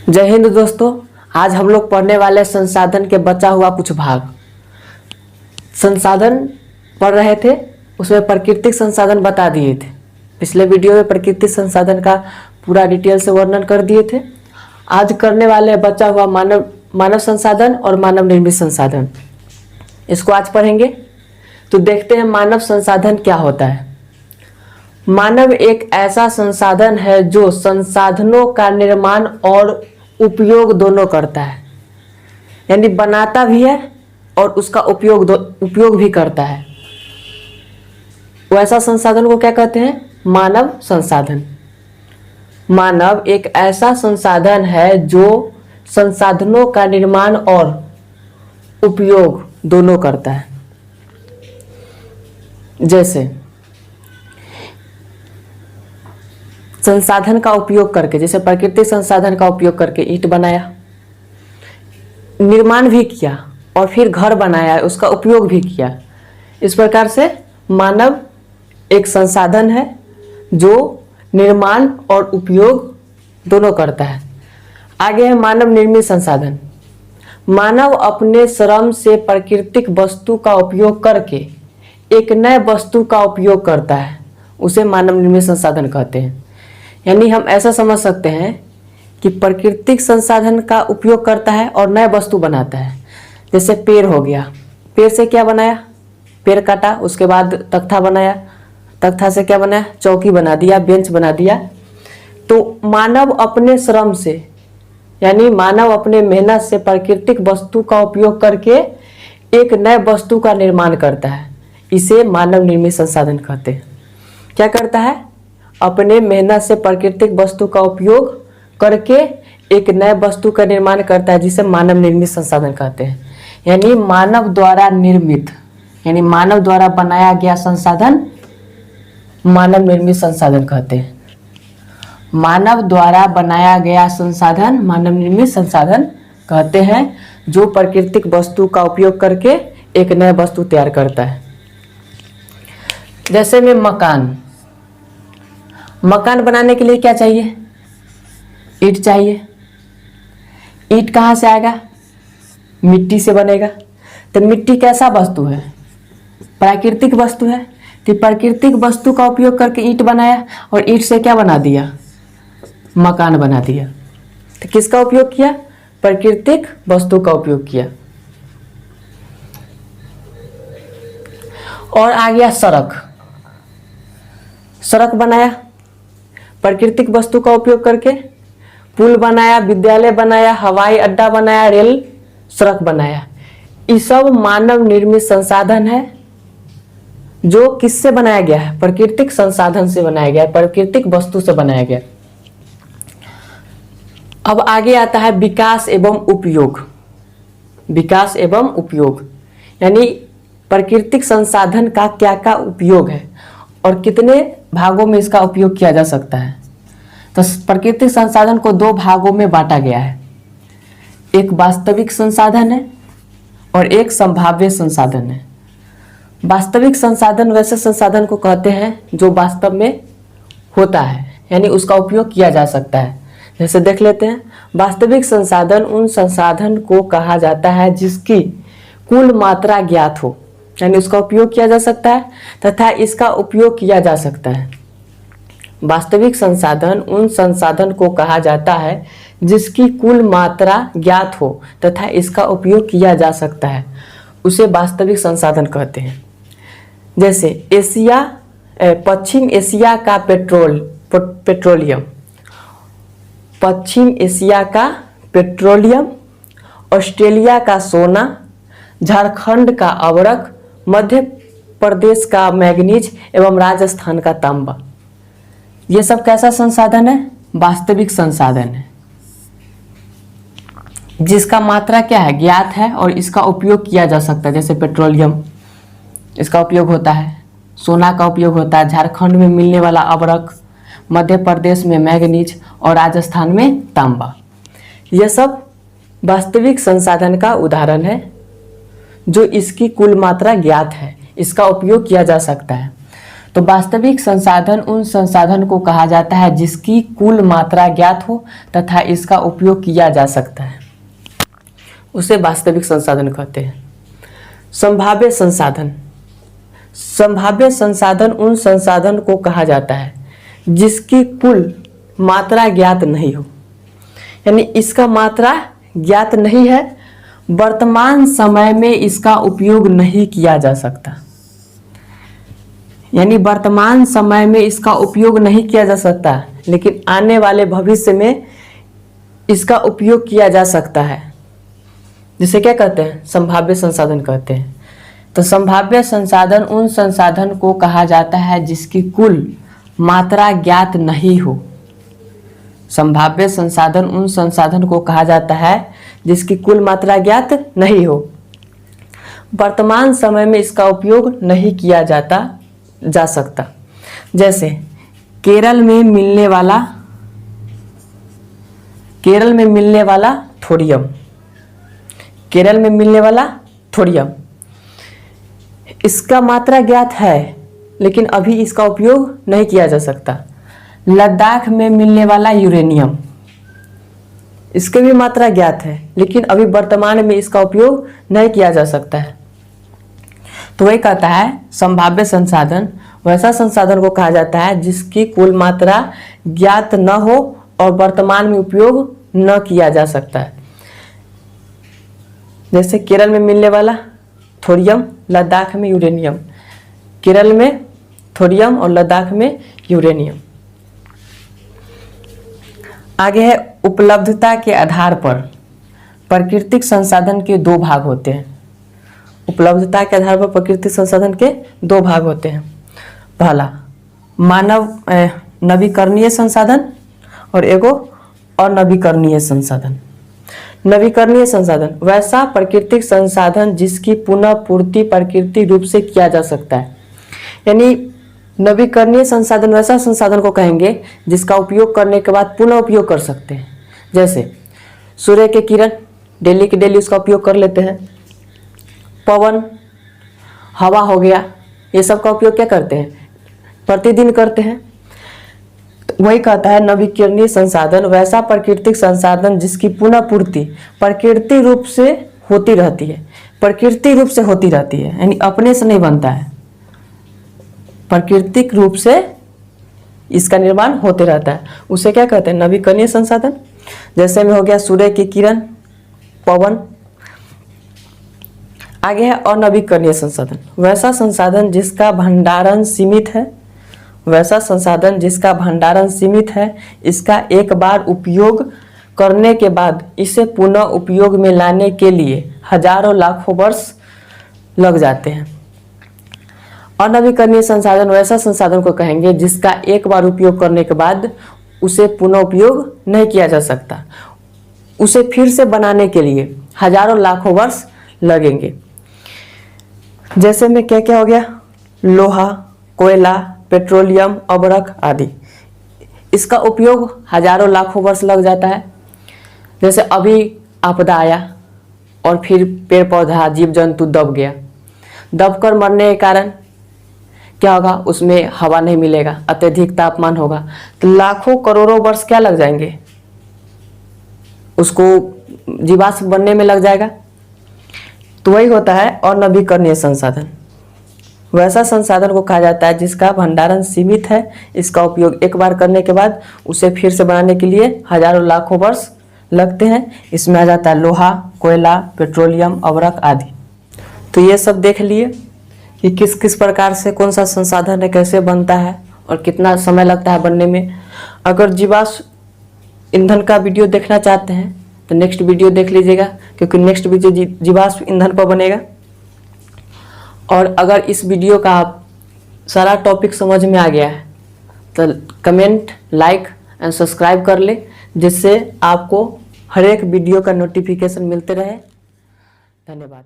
जय हिंद दोस्तों। आज हम लोग पढ़ने वाले संसाधन के बचा हुआ कुछ भाग। संसाधन पढ़ रहे थे, उसमें प्राकृतिक संसाधन बता दिए थे। पिछले वीडियो में प्राकृतिक संसाधन का पूरा डिटेल से वर्णन कर दिए थे। आज करने वाले बचा हुआ मानव संसाधन और मानव निर्मित संसाधन, इसको आज पढ़ेंगे। तो देखते हैं मानव संसाधन क्या होता है। मानव एक ऐसा संसाधन है जो संसाधनों का निर्माण और उपयोग दोनों करता है, यानी बनाता भी है और उसका उपयोग भी करता है। वैसा संसाधन को क्या कहते हैं? मानव संसाधन। मानव एक ऐसा संसाधन है जो संसाधनों का निर्माण और उपयोग दोनों करता है। जैसे संसाधन का उपयोग करके, जैसे प्राकृतिक संसाधन का उपयोग करके ईंट बनाया, निर्माण भी किया और फिर घर बनाया, उसका उपयोग भी किया। इस प्रकार से मानव एक संसाधन है जो निर्माण और उपयोग दोनों करता है। आगे है मानव निर्मित संसाधन। मानव अपने श्रम से प्राकृतिक वस्तु का उपयोग करके एक नए वस्तु का उपयोग करता है, उसे मानव निर्मित संसाधन कहते हैं। यानी हम ऐसा समझ सकते हैं कि प्राकृतिक संसाधन का उपयोग करता है और नए वस्तु बनाता है। जैसे पेड़ हो गया, पेड़ से क्या बनाया? पेड़ काटा, उसके बाद तख्ता बनाया, तख्ता से क्या बनाया? चौकी बना दिया, बेंच बना दिया। तो मानव अपने श्रम से, यानी मानव अपने मेहनत से प्राकृतिक वस्तु का उपयोग करके एक नए वस्तु का निर्माण करता है, इसे मानव निर्मित संसाधन कहते हैं। क्या करता है? अपने मेहनत से प्राकृतिक वस्तु का उपयोग करके एक नए वस्तु का निर्माण करता है, जिसे मानव निर्मित संसाधन कहते हैं। यानी मानव द्वारा निर्मित, यानी मानव द्वारा बनाया गया संसाधन मानव निर्मित संसाधन कहते हैं। मानव द्वारा बनाया गया संसाधन मानव निर्मित संसाधन कहते हैं, जो प्राकृतिक वस्तु का उपयोग करके एक नए वस्तु तैयार करता है। जैसे में मकान बनाने के लिए क्या चाहिए? ईंट चाहिए। ईंट कहाँ से आएगा? मिट्टी से बनेगा। तो मिट्टी कैसा वस्तु है? प्राकृतिक वस्तु है। तो प्राकृतिक वस्तु का उपयोग करके ईंट बनाया और ईंट से क्या बना दिया? मकान बना दिया। तो किसका उपयोग किया? प्राकृतिक वस्तु का उपयोग किया। और आ गया सड़क बनाया, प्राकृतिक वस्तु का उपयोग करके पुल बनाया, विद्यालय बनाया, हवाई अड्डा बनाया, रेल सड़क बनाया। ये सब मानव निर्मित संसाधन है जो किससे बनाया गया है? प्राकृतिक संसाधन से बनाया गया है, प्राकृतिक वस्तु से बनाया गया। अब आगे आता है विकास एवं उपयोग। विकास एवं उपयोग यानी प्राकृतिक संसाधन का क्या क्या उपयोग है और कितने भागों में इसका उपयोग किया जा सकता है। तो प्राकृतिक संसाधन को दो भागों में बांटा गया है। एक वास्तविक संसाधन है और एक संभाव्य संसाधन है। वास्तविक संसाधन वैसे संसाधन को कहते हैं जो वास्तव में होता है, यानी उसका उपयोग किया जा सकता है। जैसे देख लेते हैं, वास्तविक संसाधन उन संसाधन को कहा जाता है जिसकी कुल मात्रा ज्ञात हो, यानी उसका उपयोग किया जा सकता है तथा इसका उपयोग किया जा सकता है। वास्तविक संसाधन उन संसाधन को कहा जाता है जिसकी कुल मात्रा ज्ञात हो तथा इसका उपयोग किया जा सकता है, उसे वास्तविक संसाधन कहते हैं। जैसे पश्चिम एशिया का पेट्रोलियम, पश्चिम एशिया का पेट्रोलियम, ऑस्ट्रेलिया का सोना, झारखंड का अवरक, मध्य प्रदेश का मैग्नीज एवं राजस्थान का तांबा। ये सब कैसा संसाधन है? वास्तविक संसाधन है, जिसका मात्रा क्या है? ज्ञात है और इसका उपयोग किया जा सकता है। जैसे पेट्रोलियम, इसका उपयोग होता है। सोना का उपयोग होता है। झारखंड में मिलने वाला अवरक, मध्य प्रदेश में मैग्नीज और राजस्थान में तांबा। यह सब वास्तविक संसाधन का उदाहरण है जो इसकी कुल मात्रा ज्ञात है, इसका उपयोग किया जा सकता है। तो वास्तविक संसाधन उन संसाधन को कहा जाता है जिसकी कुल मात्रा ज्ञात हो तथा इसका उपयोग किया जा सकता है, उसे वास्तविक संसाधन कहते हैं। संभाव्य संसाधन, संभाव्य संसाधन उन संसाधन को कहा जाता है जिसकी कुल मात्रा ज्ञात नहीं हो, यानी इसका मात्रा ज्ञात नहीं है, वर्तमान समय में इसका उपयोग नहीं किया जा सकता, यानी वर्तमान समय में इसका उपयोग नहीं किया जा सकता, लेकिन आने वाले भविष्य में इसका उपयोग किया जा सकता है, जिसे क्या कहते हैं, संभाव्य संसाधन कहते हैं। तो संभाव्य संसाधन उन संसाधन को कहा जाता है जिसकी कुल मात्रा ज्ञात नहीं हो। संभाव्य संसाधन उन संसाधन को कहा जाता है जिसकी कुल मात्रा ज्ञात नहीं हो, वर्तमान समय में इसका उपयोग नहीं किया जा सकता। जैसे केरल में मिलने वाला थोरियम, केरल में मिलने वाला थोरियम, इसका मात्रा ज्ञात है लेकिन अभी इसका उपयोग नहीं किया जा सकता। लद्दाख में मिलने वाला यूरेनियम, इसकी भी मात्रा ज्ञात है लेकिन अभी वर्तमान में इसका उपयोग नहीं किया जा सकता है। तो वही कहता है संभाव्य संसाधन वैसा संसाधन को कहा जाता है जिसकी कुल मात्रा ज्ञात न हो और वर्तमान में उपयोग न किया जा सकता है। जैसे केरल में मिलने वाला थोरियम, लद्दाख में यूरेनियम, केरल में थोरियम और लद्दाख में यूरेनियम। आगे है उपलब्धता के आधार पर प्राकृतिक संसाधन के दो भाग होते हैं। उपलब्धता के आधार पर प्राकृतिक संसाधन के दो भाग होते हैं। पहला मानव नवीकरणीय संसाधन और एगो अनवीकरणीय संसाधन। नवीकरणीय संसाधन वैसा प्राकृतिक संसाधन जिसकी पुनः पूर्ति प्राकृतिक रूप से किया जा सकता है, यानी नवीकरणीय संसाधन वैसा संसाधन को कहेंगे जिसका उपयोग करने के बाद पुनः उपयोग कर सकते हैं। जैसे सूर्य के किरण डेली के डेली उसका उपयोग कर लेते हैं, पवन, हवा हो गया, ये सब का उपयोग क्या करते हैं, प्रतिदिन करते हैं। तो वही कहता है नवीकरणीय संसाधन वैसा प्राकृतिक संसाधन जिसकी पुनः पूर्ति प्राकृतिक रूप से होती रहती है, प्राकृतिक रूप से होती रहती है, यानी अपने से नहीं बनता है, प्राकृतिक रूप से इसका निर्माण होते रहता है, उसे क्या कहते हैं, नवीकरणीय संसाधन। जैसे में हो गया सूर्य की किरण, पवन। आगे है अनवीकरणीय संसाधन वैसा संसाधन जिसका भंडारण सीमित है, वैसा संसाधन जिसका भंडारण सीमित है, इसका एक बार उपयोग करने के बाद इसे पुनः उपयोग में लाने के लिए हजारों लाखों वर्ष लग जाते हैं। अनवीकरणीय संसाधन वैसा संसाधन को कहेंगे जिसका एक बार उपयोग करने के बाद उसे पुनः उपयोग नहीं किया जा सकता, उसे फिर से बनाने के लिए हजारों लाखों वर्ष लगेंगे। जैसे में क्या क्या हो गया, लोहा, कोयला, पेट्रोलियम, अबरख आदि, इसका उपयोग हजारों लाखों वर्ष लग जाता है। जैसे अभी आपदा आया और फिर पेड़ पौधा जीव जंतु दब गया, दबकर मरने के कारण क्या होगा, उसमें हवा नहीं मिलेगा, अत्यधिक तापमान होगा, तो लाखों करोड़ों वर्ष क्या लग जाएंगे, उसको जीवाश्म बनने में लग जाएगा। तो वही होता है अनवीकरणीय संसाधन वैसा संसाधन को कहा जाता है जिसका भंडारण सीमित है, इसका उपयोग एक बार करने के बाद उसे फिर से बनाने के लिए हजारों लाखों वर्ष लगते हैं। इसमें आ जाता है लोहा, कोयला, पेट्रोलियम, अबरख आदि। तो ये सब देख लिए कि किस किस प्रकार से कौन सा संसाधन है, कैसे बनता है और कितना समय लगता है बनने में। अगर जीवाश्म ईंधन का वीडियो देखना चाहते हैं तो नेक्स्ट वीडियो देख लीजिएगा, क्योंकि नेक्स्ट वीडियो जीवाश्म ईंधन पर बनेगा। और अगर इस वीडियो का आप सारा टॉपिक समझ में आ गया है तो कमेंट, लाइक एंड सब्सक्राइब कर ले, जिससे आपको हर एक वीडियो का नोटिफिकेशन मिलते रहे। धन्यवाद।